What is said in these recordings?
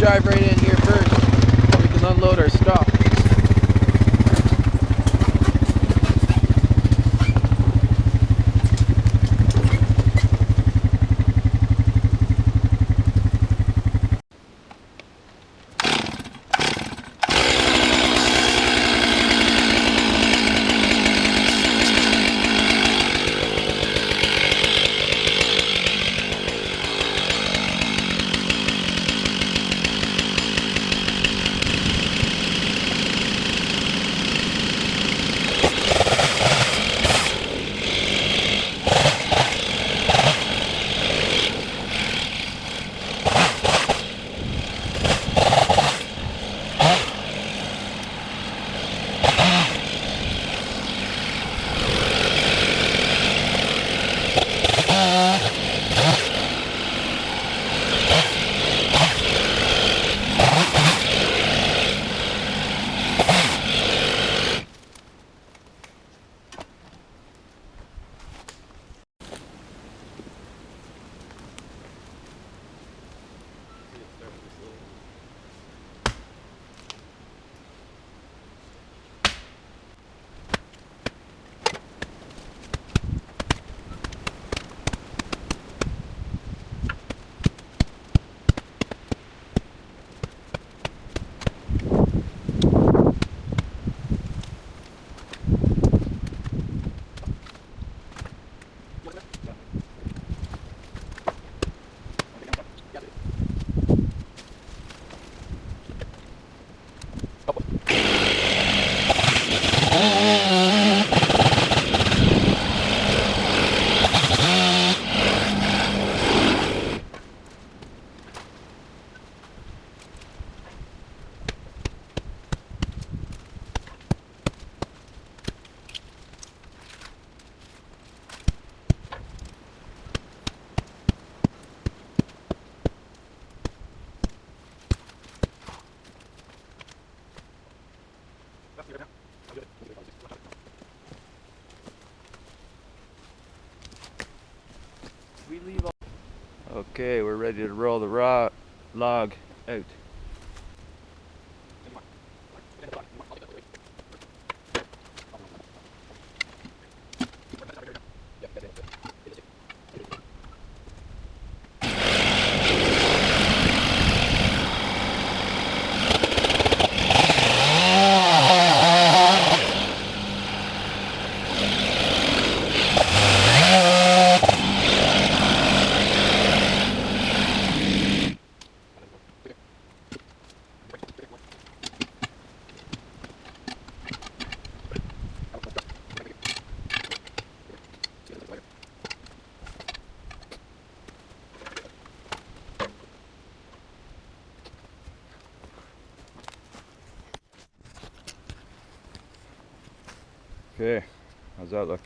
drive right in here first. We can unload our stuff. Okay, we're ready to roll the raw log out. Okay, how's that look?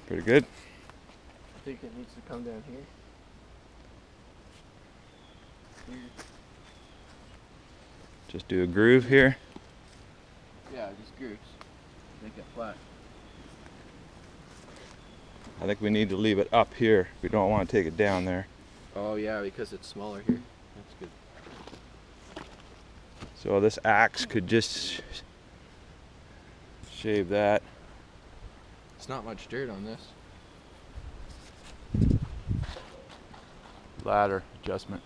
Pretty good? I think it needs to come down here. Just do a groove here. Yeah, just grooves. Make it flat. I think we need to leave it up here. We don't want to take it down there. Oh yeah, because it's smaller here. That's good. So this axe could just shave that. It's not much dirt on this. Ladder adjustment.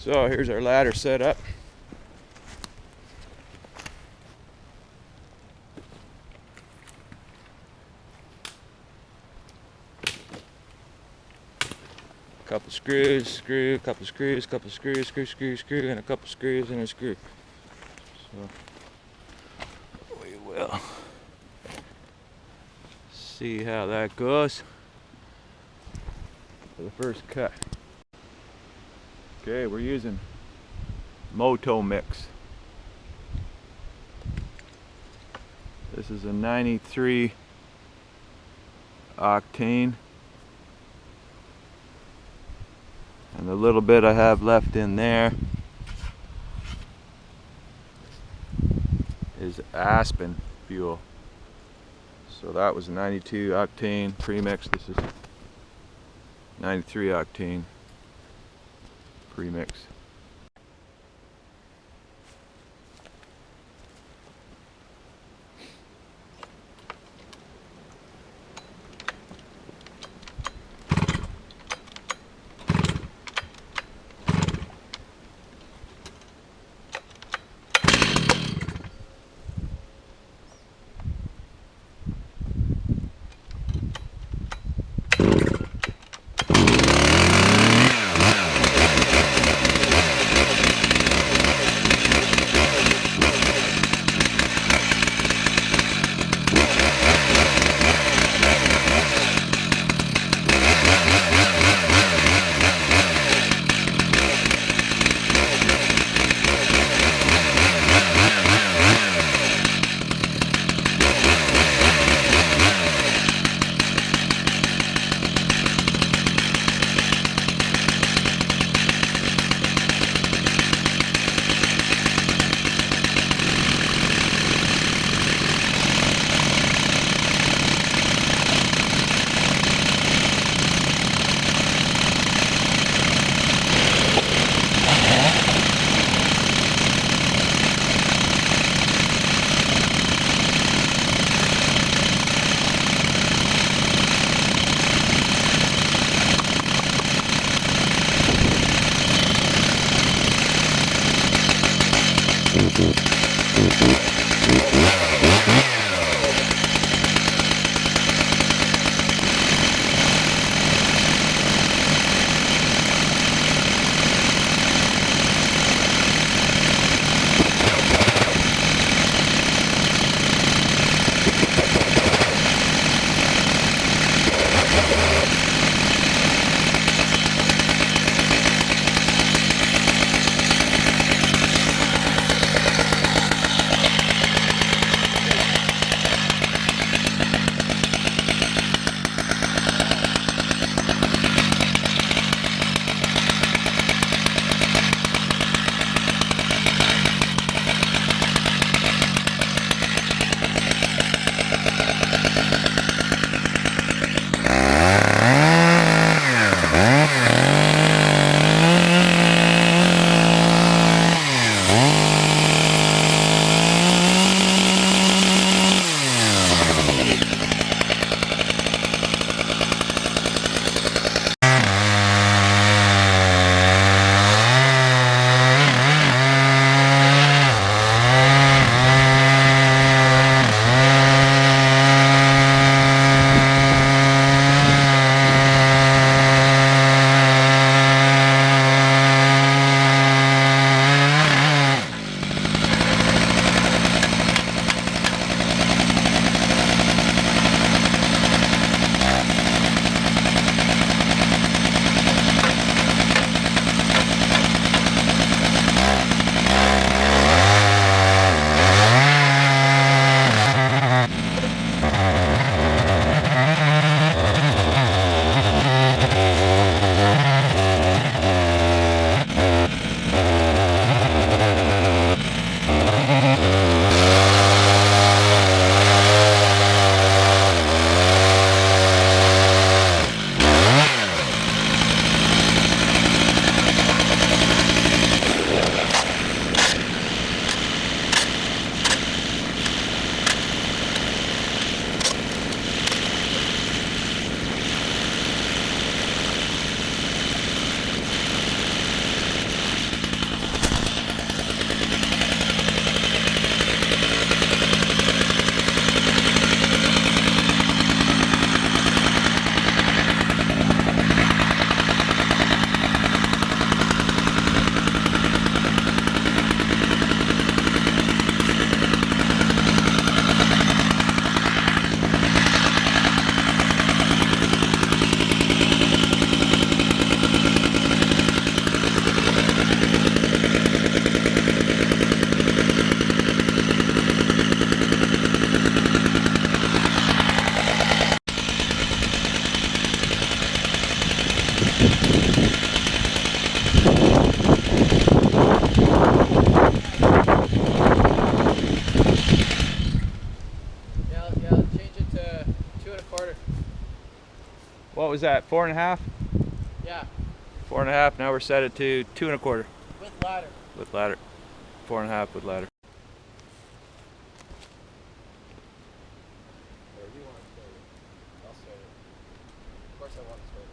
So here's our ladder set up. Couple screws, screw, couple screws, couple screws, screw, and a couple screws and a screw. So we will see how that goes for the first cut. Okay, we're using Moto Mix. This is a 93 octane. And the little bit I have left in there is Aspen fuel. So that was 92 octane premix. This is 93 octane premix. was that? 4.5? Yeah, 4.5. Now we're set it to 2.25 with ladder. with ladder. 4.5 with ladder. Wherever you want to start it. I'll start it. Of course I want to start it.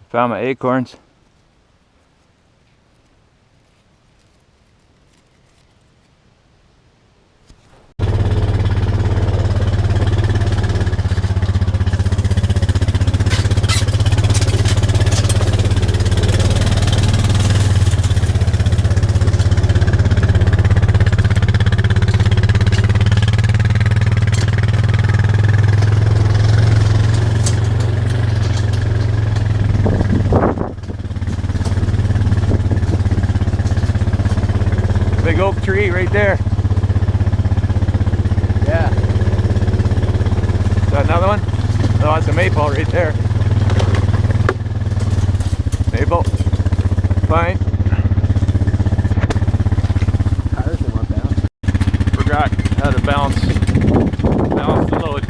Found my acorns. Big oak tree right there. Yeah. Is that another one? No, that's a maple right there. Maple. Fine. Tires in one bounce. Forgot how to balance the load.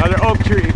Another oak tree.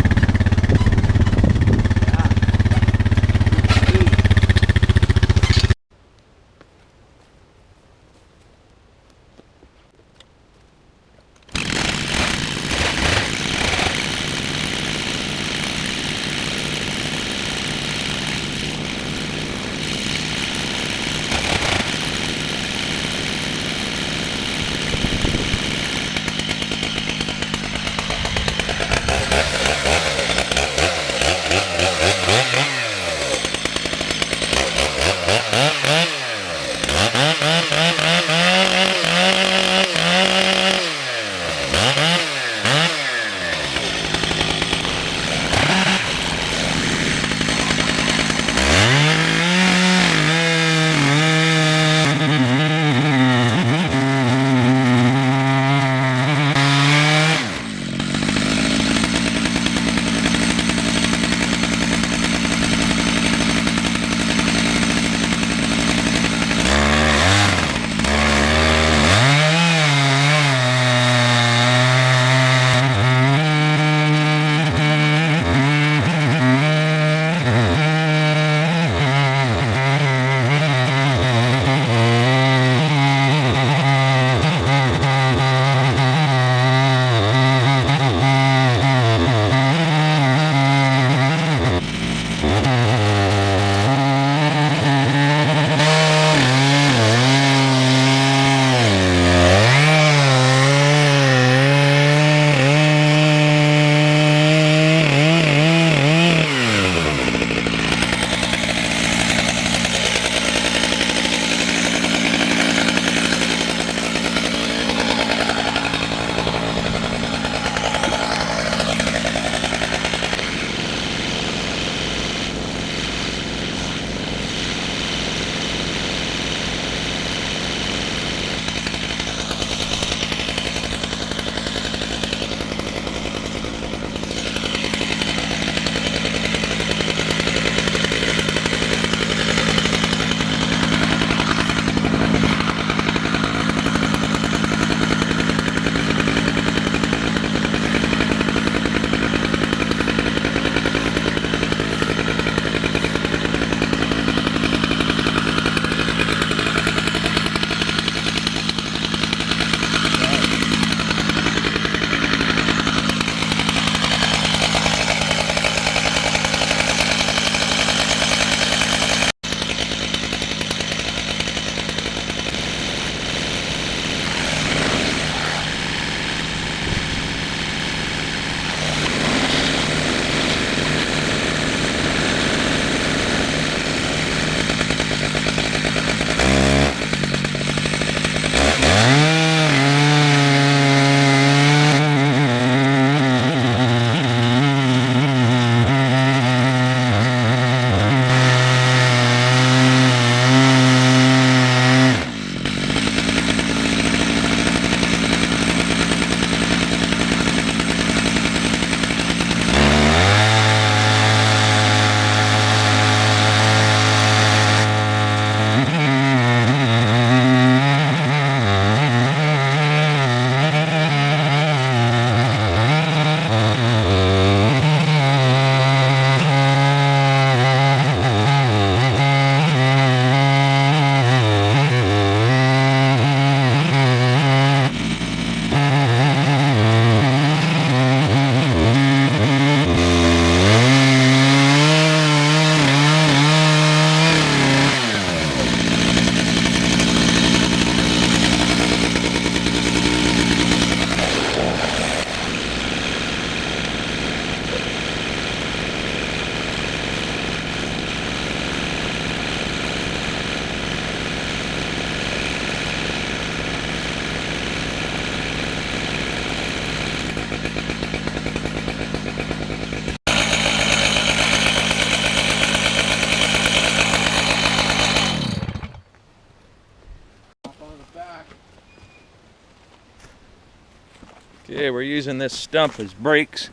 Okay, we're using this stump as brakes.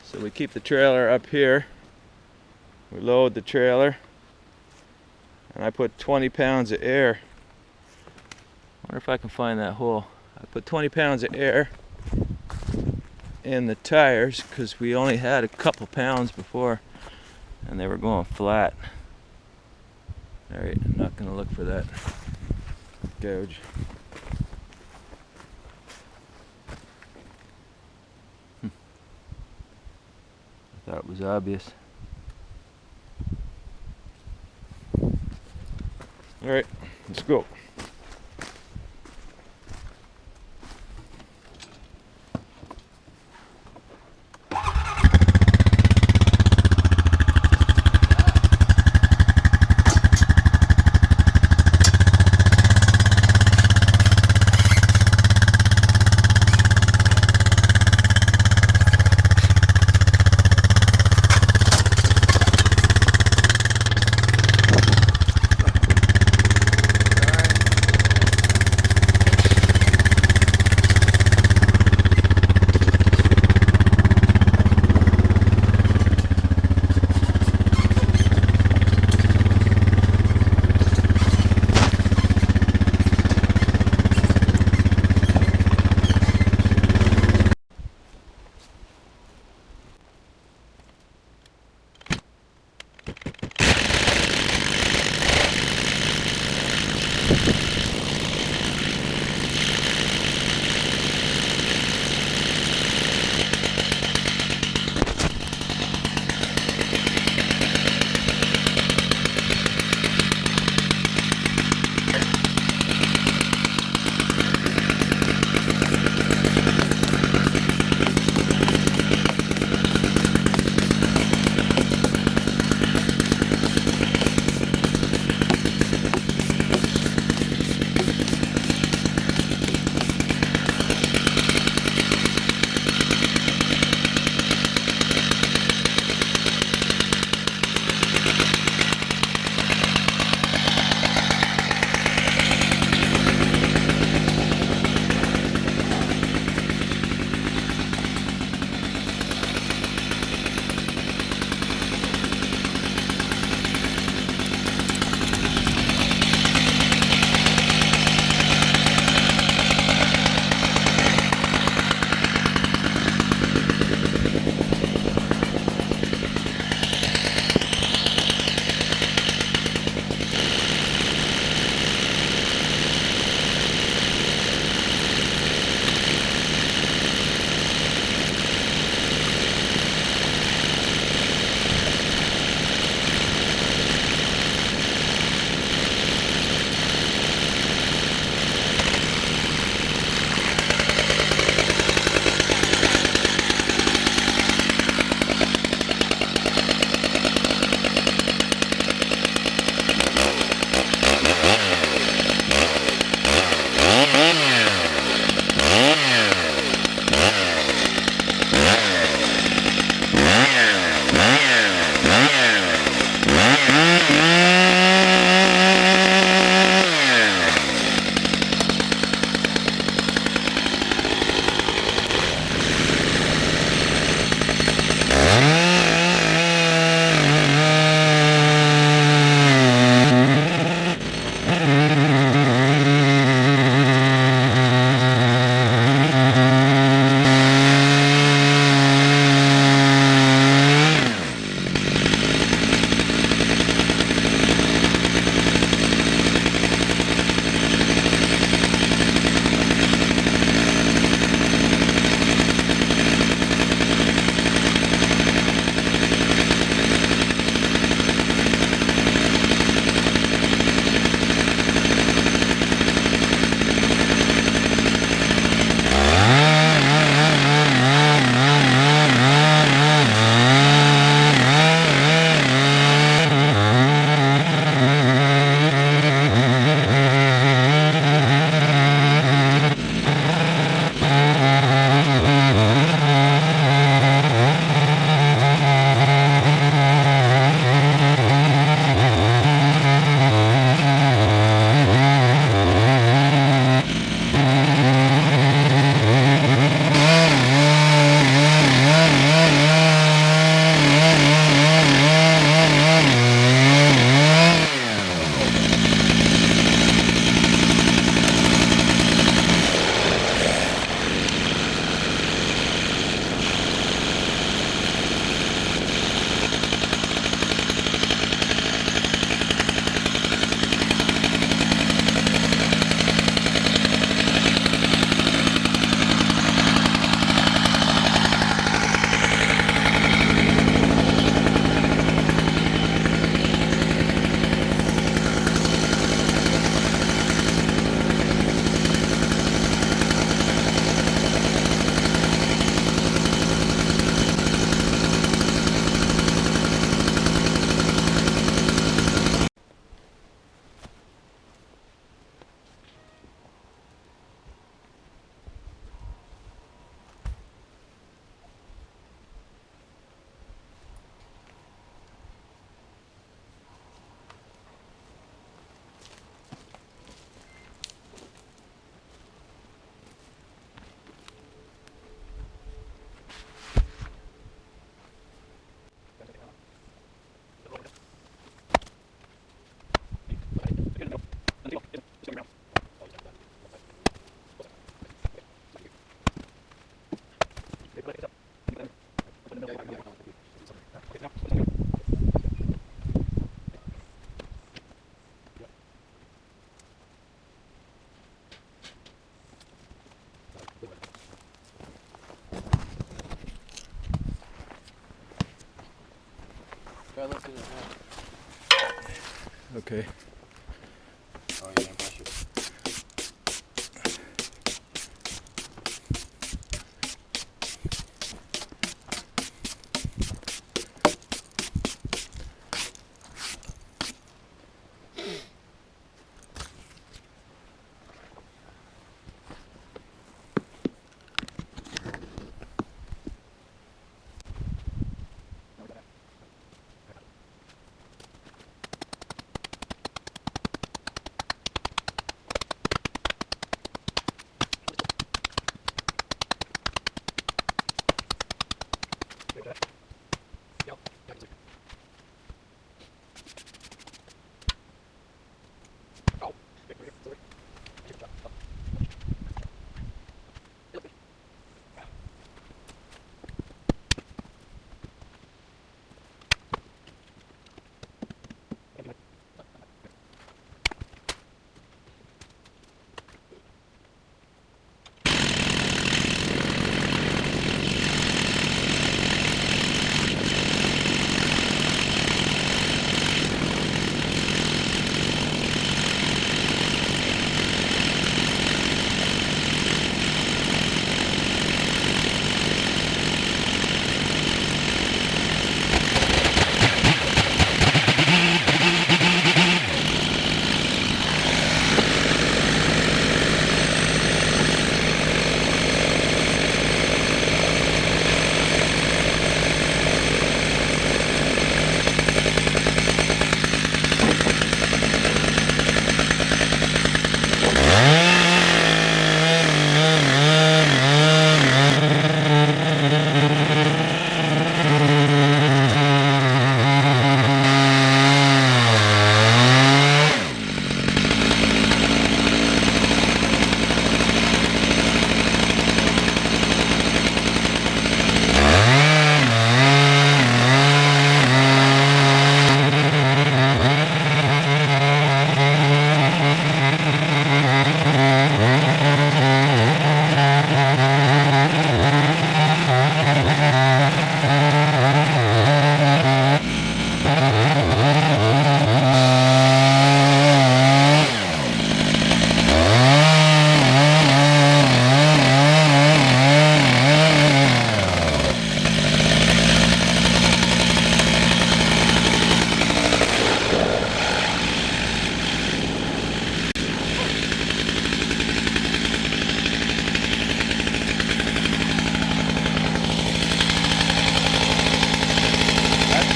So we keep the trailer up here. We load the trailer. And I put 20 pounds of air. I wonder if I can find that hole. I put 20 pounds of air in the tires because we only had a couple pounds before and they were going flat. Alright, I'm not going to look for that gouge. I thought it was obvious. Alright, let's go. looked at it now. Okay. Oh, you're gonna brush it.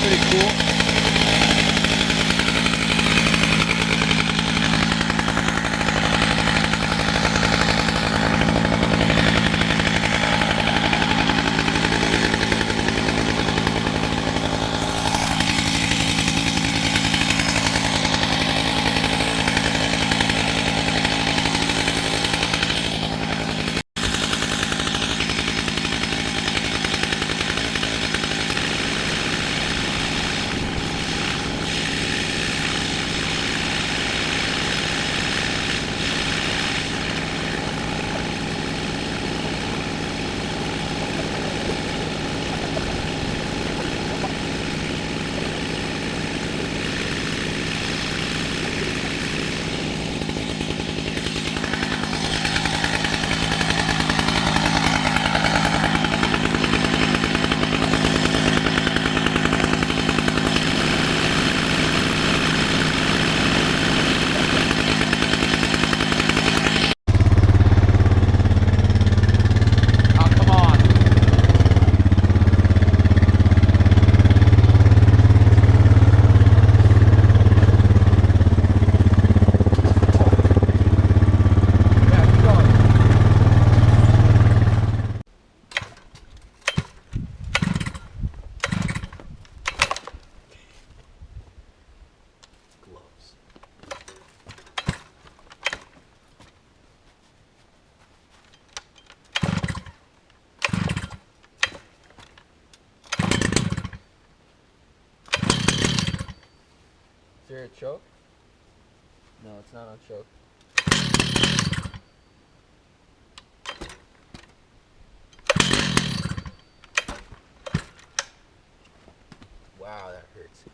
Pretty cool. there a choke? No, it's not on choke. Wow, that hurts.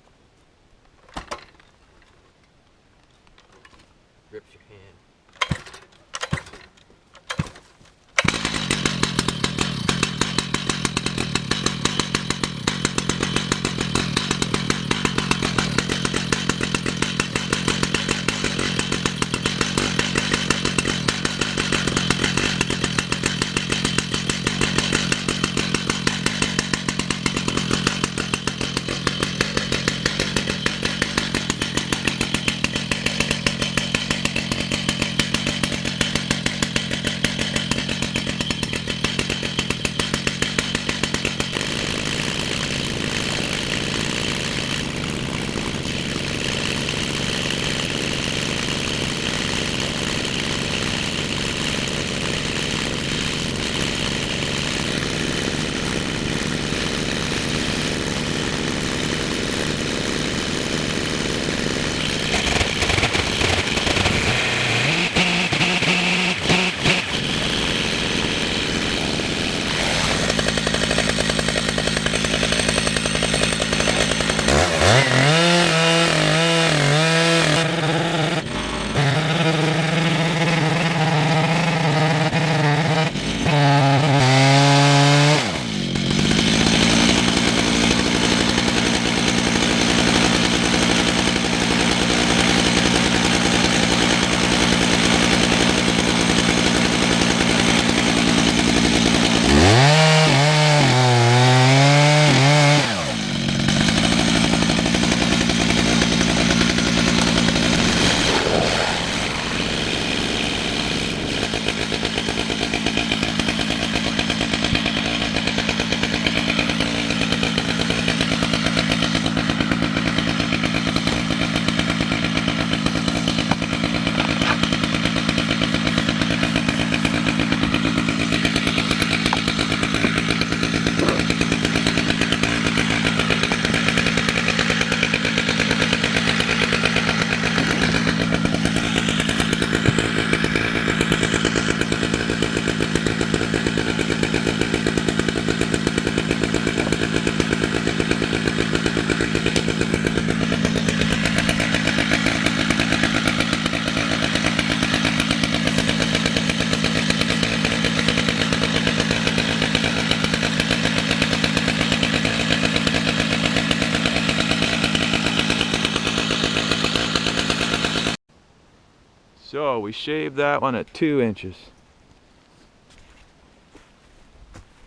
So we shaved that one at 2 inches.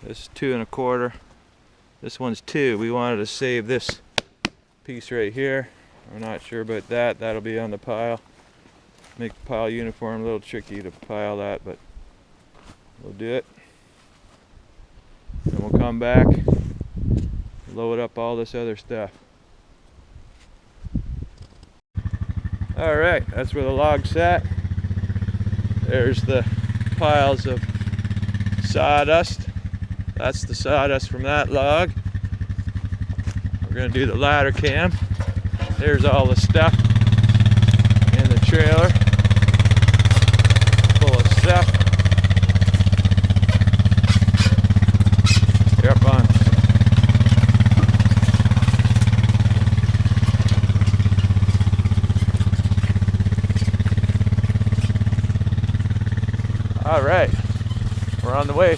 This is 2 1/4. This one's 2. We wanted to save this piece right here. We're not sure about that. That'll be on the pile. Make the pile uniform. A little tricky to pile that, but we'll do it. Then we'll come back, load up all this other stuff. Alright, that's where the log sat. There's the piles of sawdust. That's the sawdust from that log. We're going to do the ladder cam. There's all the stuff in the trailer. Full of stuff. Yep, on. All right, we're on the way.